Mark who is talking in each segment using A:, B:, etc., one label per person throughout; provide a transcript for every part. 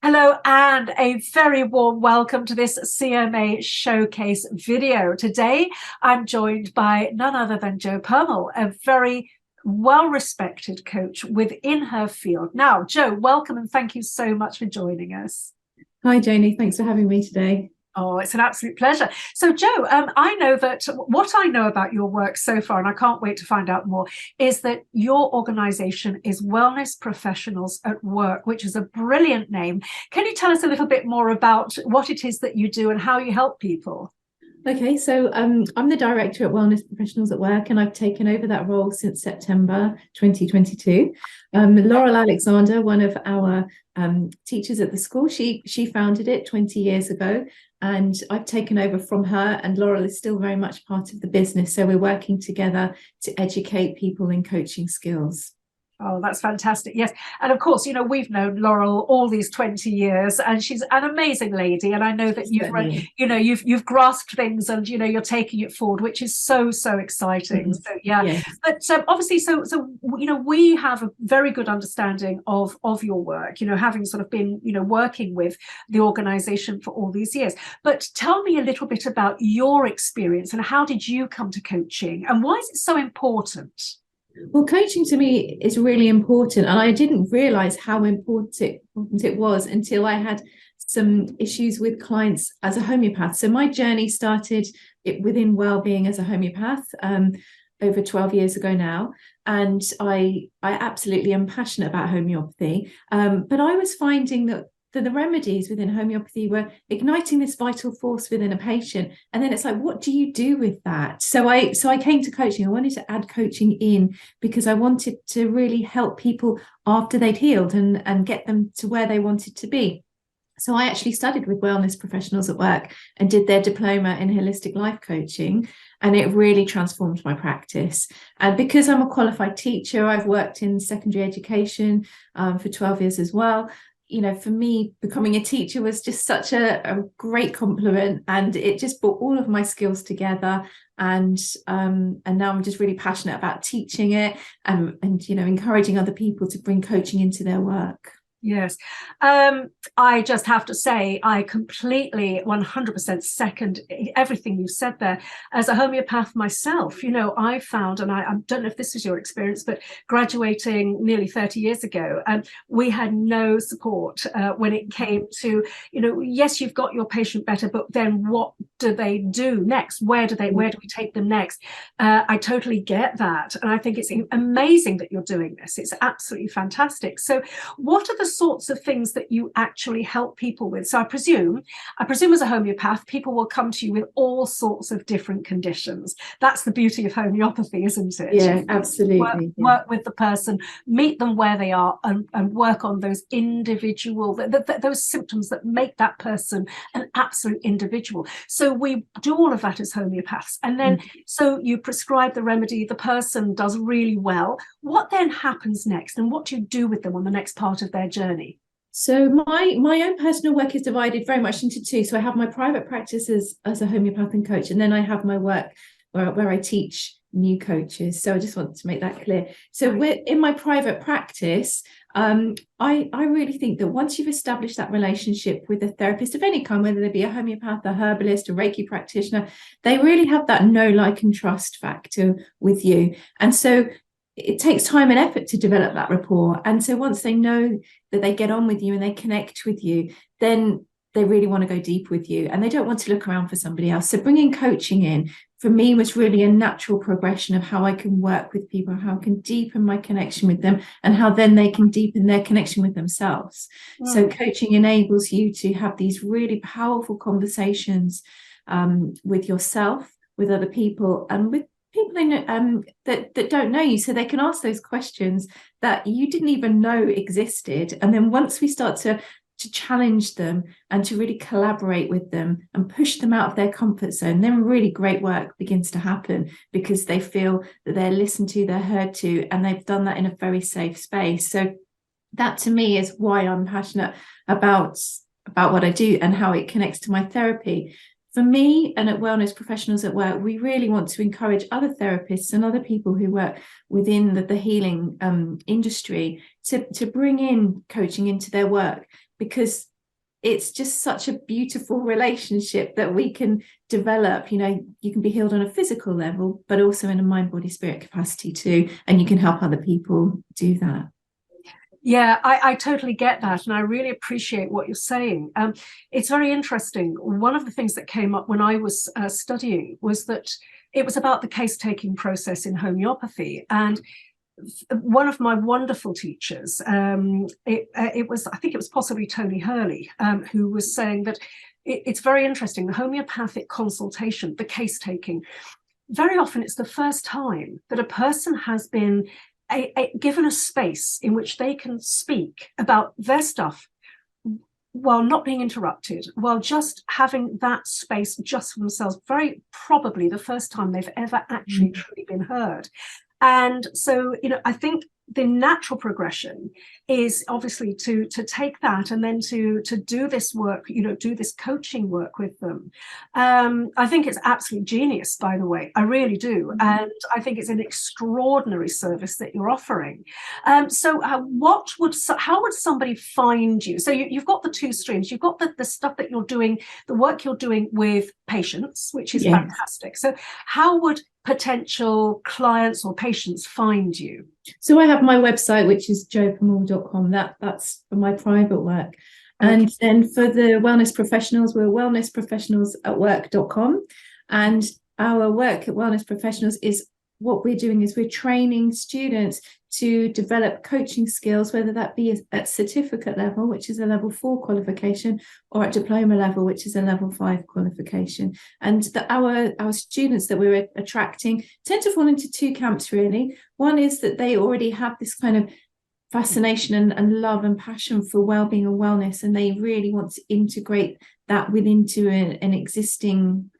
A: Hello, and a very warm welcome to this CMA showcase video. Today, I'm joined by none other than Jo Permaul, a very well-respected coach within her field. Now, Jo, welcome and thank you so much for joining us.
B: Hi, Janie. Thanks for having me today.
A: Oh, it's an absolute pleasure. So, Jo, I know that what I know about your work so far, and I can't wait to find out more, is that your organization is Wellness Professionals at Work, which is a brilliant name. Can you tell us a little bit more about what it is that you do and how you help people?
B: Okay, so I'm the director at Wellness Professionals at Work, and I've taken over that role since September 2022. Laurel Alexander, one of our teachers at the school, she founded it 20 years ago, and I've taken over from her, and Laurel is still very much part of the business. So we're working together to educate people in coaching skills.
A: Oh, that's fantastic. Yes. And of course, we've known Laurel all these 20 years and she's an amazing lady. And I know that you've grasped things and, you're taking it forward, which is so, so exciting. So, yeah.
B: Yes.
A: But obviously, we have a very good understanding of your work, having sort of been, working with the organization for all these years. But tell me a little bit about your experience and how did you come to coaching and why is it so important?
B: Well, coaching to me is really important, and I didn't realize how important it was until I had some issues with clients as a homeopath. So my journey started within wellbeing as a homeopath over 12 years ago now, and I absolutely am passionate about homeopathy. But I was finding that the remedies within homeopathy were igniting this vital force within a patient, and then it's like, what do you do with that? So I came to coaching. I wanted to add coaching in because I wanted to really help people after they'd healed and get them to where they wanted to be. So I actually studied with Wellness Professionals at Work and did their diploma in holistic life coaching, and it really transformed my practice. And because I'm a qualified teacher, I've worked in secondary education for 12 years as well. For me, becoming a teacher was just such a great compliment, and it just brought all of my skills together. And now I'm just really passionate about teaching it and encouraging other people to bring coaching into their work.
A: Yes. I just have to say, I completely 100% second everything you said there. As a homeopath myself, I found, and I don't know if this was your experience, but graduating nearly 30 years ago, we had no support when it came to, yes, you've got your patient better, but then what do they do next? Where do we take them next? I totally get that. And I think it's amazing that you're doing this. It's absolutely fantastic. So what are the sorts of things that you actually help people with? So I presume as a homeopath, people will come to you with all sorts of different conditions. That's the beauty of homeopathy, isn't it?
B: Yeah, absolutely.
A: Work with the person, meet them where they are, and work on those individual, those symptoms that make that person an absolute individual. So we do all of that as homeopaths. And then, so you prescribe the remedy, the person does really well. What then happens next? And what do you do with them on the next part of their journey?
B: So my own personal work is divided very much into two. So I have my private practice as a homeopath and coach, and then I have my work where I teach new coaches. So I just want to make that clear. So in my private practice, I really think that once you've established that relationship with a therapist of any kind, whether they be a homeopath, a herbalist, a Reiki practitioner, they really have that know, like, and trust factor with you. And so it takes time and effort to develop that rapport. And so once they know that they get on with you and they connect with you, then they really want to go deep with you and they don't want to look around for somebody else. So bringing coaching in for me was really a natural progression of how I can work with people, how I can deepen my connection with them, and how then they can deepen their connection with themselves. So coaching enables you to have these really powerful conversations with yourself, with other people, and with people they know, that don't know you, so they can ask those questions that you didn't even know existed. And then once we start to challenge them and to really collaborate with them and push them out of their comfort zone, then really great work begins to happen because they feel that they're listened to, they're heard to, and they've done that in a very safe space. So that to me is why I'm passionate about what I do and how it connects to my therapy. for me and at Wellness Professionals at Work, we really want to encourage other therapists and other people who work within the healing industry to bring in coaching into their work, because it's just such a beautiful relationship that we can develop. You know, you can be healed on a physical level, but also in a mind, body, spirit capacity too, and you can help other people do that.
A: Yeah, I totally get that. And I really appreciate what you're saying. It's very interesting. One of the things that came up when I was studying was that it was about the case-taking process in homeopathy. And one of my wonderful teachers, it was, I think it was possibly Tony Hurley, who was saying that it's very interesting, the homeopathic consultation, the case-taking, very often it's the first time that a person has been given a space in which they can speak about their stuff while not being interrupted, while just having that space just for themselves, very probably the first time they've ever actually truly been heard. And so, you know, I think the natural progression is obviously to take that and then to do this work, you know, do this coaching work with them. I think it's absolutely genius, by the way. I really do. And I think it's an extraordinary service that you're offering. So how would somebody find you? So you've got the two streams. You've got the stuff that you're doing, the work you're doing with patients, which is fantastic. So how would potential clients or patients find you?
B: So I have my website, which is jopermaul.com. That's for my private work. And then for the wellness professionals, we're wellnessprofessionalsatwork.com. And our work at Wellness Professionals is, what we're doing is we're training students to develop coaching skills, whether that be at certificate level, which is a level 4 qualification, or at diploma level, which is a level 5 qualification. And our students that we're attracting tend to fall into two camps, really. One is that they already have this kind of fascination and love and passion for wellbeing and wellness, and they really want to integrate that into an existing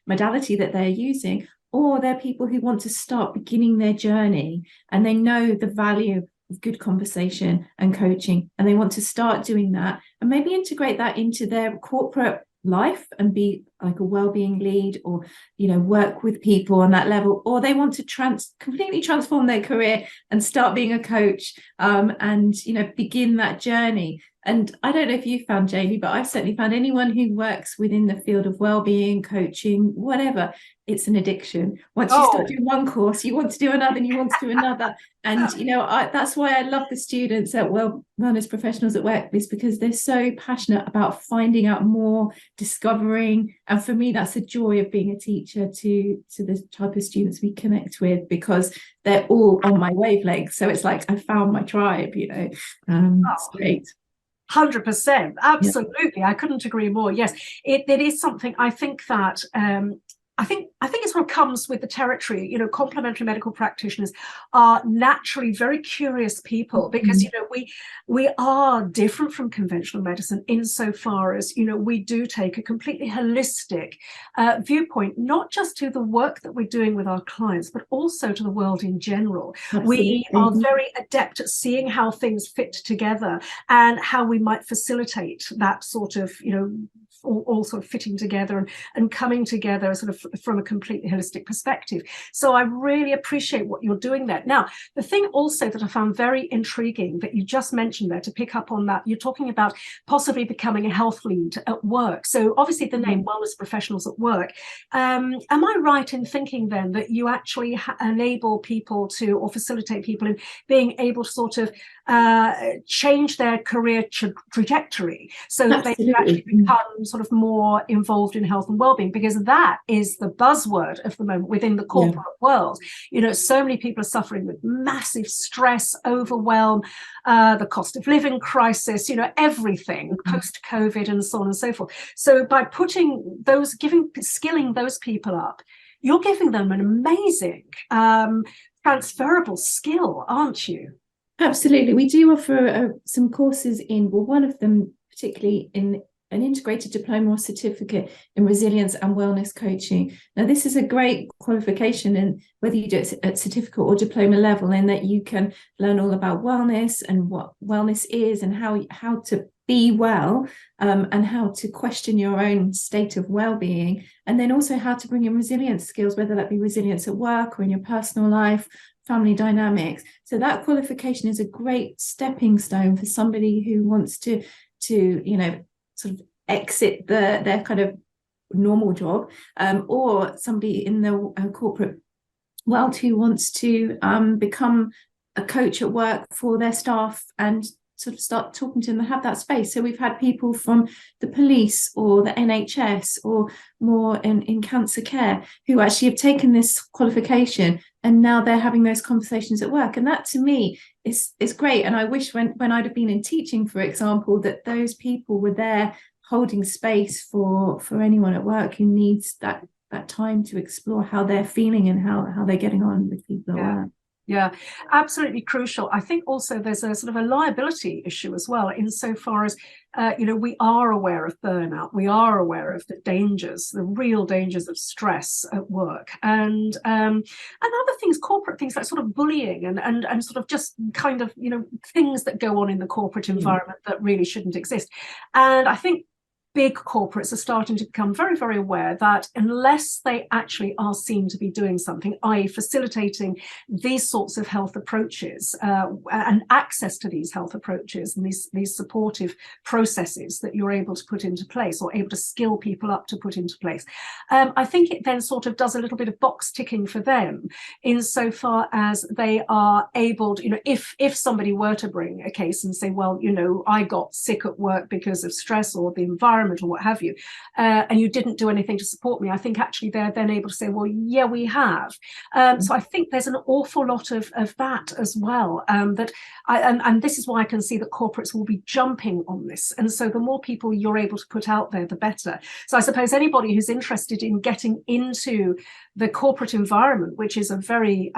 B: modality that they're using. Or they're people who want to start beginning their journey, and they know the value of good conversation and coaching, and they want to start doing that and maybe integrate that into their corporate life and be like a wellbeing lead, or, you know, work with people on that level. Or they want to completely transform their career and start being a coach, and, you know, begin that journey. And I don't know if you found, Jamie, but I've certainly found anyone who works within the field of wellbeing, coaching, whatever, it's an addiction. Once you start doing one course, you want to do another, and you want to do another. And, you know, that's why I love the students at Wellness Professionals at Work, is because they're so passionate about finding out more, discovering. And for me, that's a joy of being a teacher to the type of students we connect with, because they're all on my wavelength. So it's like I found my tribe, you know. It's great.
A: 100%, absolutely. Yeah. I couldn't agree more. Yes, it is something I think that I think it sort of comes with the territory. You know, complementary medical practitioners are naturally very curious people, because, you know, we are different from conventional medicine insofar as, you know, we do take a completely holistic viewpoint, not just to the work that we're doing with our clients, but also to the world in general. Absolutely. We are very adept at seeing how things fit together and how we might facilitate that sort of, you know, all sort of fitting together and coming together sort of from a completely holistic perspective. So I really appreciate what you're doing there. Now, the thing also that I found very intriguing that you just mentioned there, to pick up on that, you're talking about possibly becoming a health lead at work. So obviously the name Wellness Professionals at Work. Am I right in thinking then that you actually enable people to, or facilitate people in being able to sort of change their career trajectory, so that they can actually become sort of more involved in health and well-being? Because that is the buzzword of the moment within the corporate world. You know, so many people are suffering with massive stress, overwhelm, the cost of living crisis, you know, everything post-COVID and so on and so forth. So by putting those, skilling those people up, you're giving them an amazing transferable skill, aren't you?
B: Absolutely. We do offer some courses one of them particularly in an integrated diploma or certificate in resilience and wellness coaching. Now, this is a great qualification, and whether you do it at certificate or diploma level, in that you can learn all about wellness and what wellness is and how to be well, and how to question your own state of well-being, and then also how to bring in resilience skills, whether that be resilience at work or in your personal life, family dynamics. So that qualification is a great stepping stone for somebody who wants to sort of exit their kind of normal job, or somebody in the corporate world who wants to become a coach at work for their staff and sort of start talking to them and have that space. So we've had people from the police or the NHS or more in cancer care who actually have taken this qualification, and now they're having those conversations at work. And that, to me, is great. And I wish when I'd have been in teaching, for example, that those people were there holding space for anyone at work who needs that time to explore how they're feeling and how they're getting on with people at work.
A: Yeah, absolutely crucial. I think also there's a sort of a liability issue as well, insofar as, we are aware of burnout. We are aware of the dangers, the real dangers of stress at work, and other things, corporate things like sort of bullying and sort of just kind of, things that go on in the corporate environment that really shouldn't exist. And I think big corporates are starting to become very, very aware that unless they actually are seen to be doing something, i.e. facilitating these sorts of health approaches and access to these health approaches and these supportive processes that you're able to put into place or able to skill people up to put into place, I think it then sort of does a little bit of box ticking for them, insofar as they are able to, if somebody were to bring a case and say, well, I got sick at work because of stress or the environment or what have you, and you didn't do anything to support me, I think actually they're then able to say, well, yeah, we have. So I think there's an awful lot of that as well, and this is why I can see that corporates will be jumping on this. And so the more people you're able to put out there, the better. So I suppose anybody who's interested in getting into the corporate environment, which is a very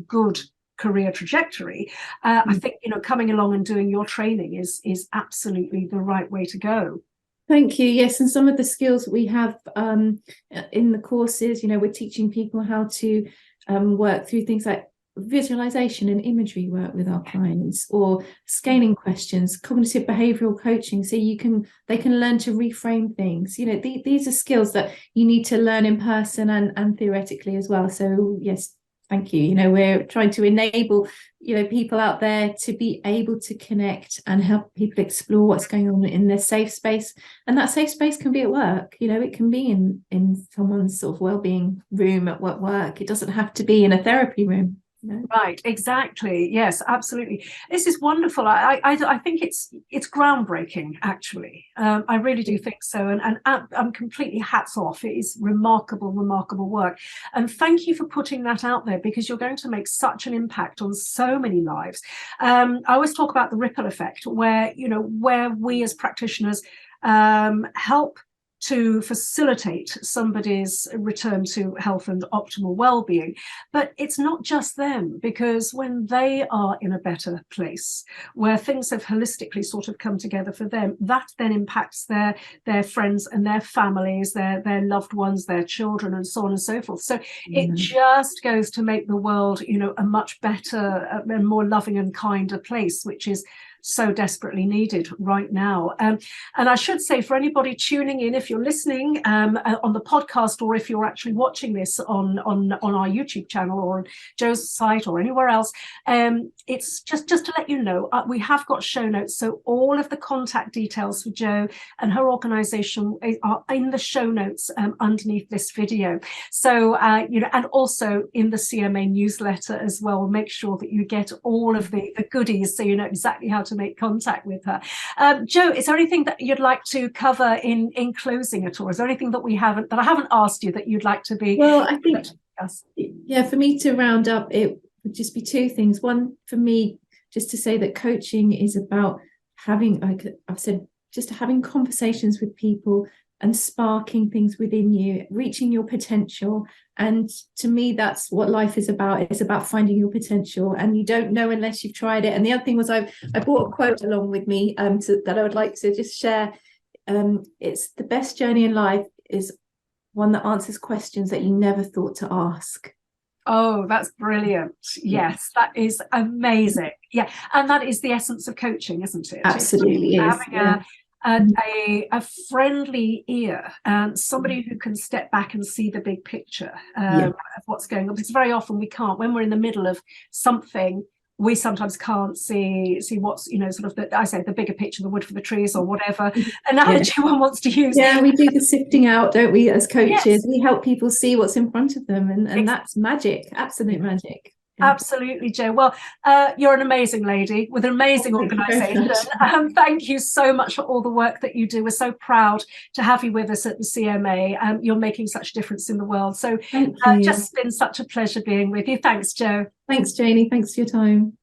A: good career trajectory, I think coming along and doing your training is absolutely the right way to go.
B: Thank you. Yes, and some of the skills we have in the courses, we're teaching people how to work through things like visualization and imagery work with our clients, or scaling questions, cognitive behavioral coaching, so they can learn to reframe things. These are skills that you need to learn in person and theoretically as well. So yes, thank you. We're trying to enable, people out there to be able to connect and help people explore what's going on in their safe space. And that safe space can be at work. It can be in someone's sort of wellbeing room at work. It doesn't have to be in a therapy room.
A: Right, exactly. Yes, absolutely. This is wonderful. I think it's groundbreaking, actually. I really do think so. And I'm completely hats off. It is remarkable work. And thank you for putting that out there, because you're going to make such an impact on so many lives. I always talk about the ripple effect, where we as practitioners help to facilitate somebody's return to health and optimal well-being. But it's not just them, because when they are in a better place, where things have holistically sort of come together for them, that then impacts their friends and their families, their loved ones, their children, and so on and so forth. So it just goes to make the world, a much better and more loving and kinder place, which is so desperately needed right now. And I should say, for anybody tuning in, if you're listening on the podcast, or if you're actually watching this on our YouTube channel or on Joe's site or anywhere else, it's just to let you know, we have got show notes. So all of the contact details for Joe and her organization are in the show notes underneath this video. So, and also in the CMA newsletter as well. Make sure that you get all of the goodies, so you know exactly how to make contact with her. Joe, is there anything that you'd like to cover in closing at all? Is there anything that I haven't asked you that you'd like to be?
B: Well, I think, for me to round up, it would just be two things. One, for me, just to say that coaching is about having, like I've said, just having conversations with people and sparking things within you, reaching your potential. And to me, that's what life is about. It's about finding your potential, and you don't know unless you've tried it. And the other thing was, I brought a quote along with me that I would like to just share. it's the best journey in life is one that answers questions that you never thought to ask.
A: Oh, that's brilliant. Yes, that is amazing. Yeah. And that is the essence of coaching, isn't it?
B: Absolutely is.
A: Having a friendly ear and somebody who can step back and see the big picture of what's going on. Because very often we can't, when we're in the middle of something, we sometimes can't see what's, you know, sort of the bigger picture, the wood for the trees, or whatever analogy one wants to use.
B: Yeah, we do the sifting out, don't we, as coaches?
A: Yes.
B: We help people see what's in front of them, and that's magic, absolute magic.
A: Absolutely, Jo. Well, you're an amazing lady with an amazing organisation. Thank you so much for all the work that you do. We're so proud to have you with us at the CMA. You're making such a difference in the world. So just been such a pleasure being with you. Thanks, Jo.
B: Thanks, Janie. Thanks for your time.